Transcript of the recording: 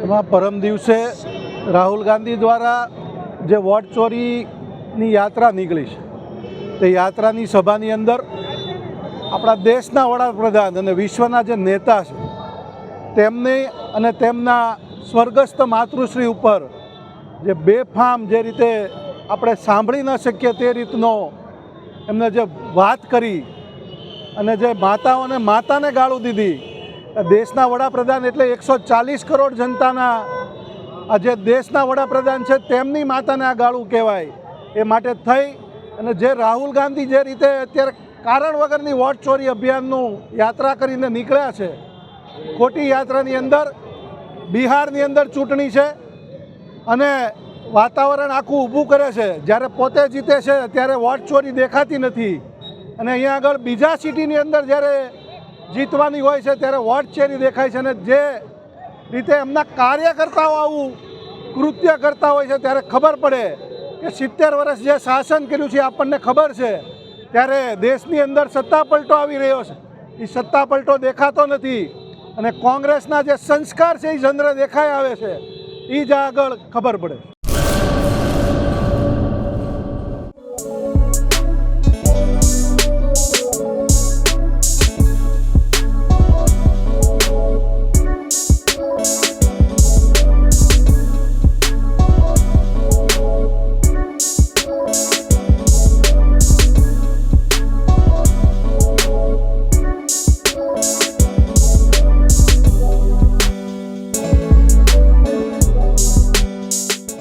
એમાં પરમ દિવસે રાહુલ ગાંધી દ્વારા જે વોટ ચોરીની યાત્રા નીકળી છે તે યાત્રાની સભાની અંદર આપણા દેશના વડાપ્રધાન અને વિશ્વના જે નેતા છે તેમની અને તેમના સ્વર્ગસ્થ માતૃશ્રી ઉપર જે બેફામ જે રીતે આપણે સાંભળી ન શકીએ તે રીતનો એમને જે વાત કરી અને જે માતાઓને માતાને ગાળું દીધી, દેશના વડાપ્રધાન એટલે 140 કરોડ જનતાના આ જે દેશના વડાપ્રધાન છે તેમની માતાને આ ગાળું કહેવાય. એ માટે થઈ અને જે રાહુલ ગાંધી જે રીતે અત્યારે કારણ વગરની વોટ ચોરી અભિયાનનું યાત્રા કરીને નીકળ્યા છે, ખોટી યાત્રાની અંદર બિહારની અંદર ચૂંટણી છે અને વાતાવરણ આખું ઊભું કરે છે. જ્યારે પોતે જીતે છે ત્યારે વોટ ચોરી દેખાતી નથી અને અહીંયા આગળ બીજા સિટીની અંદર જ્યારે જીતવાની હોય છે ત્યારે વોટ ચોરી દેખાય છે. અને જે રીતે એમના કાર્યકર્તાઓ આવું કૃત્ય કરતા હોય છે ત્યારે ખબર પડે કે 70 વર્ષ જે શાસન કર્યું છે આપણને ખબર છે. ત્યારે દેશની અંદર સત્તા પલટો આવી રહ્યો છે, એ સત્તા પલટો દેખાતો નથી અને કોંગ્રેસના જે સંસ્કાર છે એ ચંદ્ર દેખાઈ આવે છે, એ જ આગળ ખબર પડે.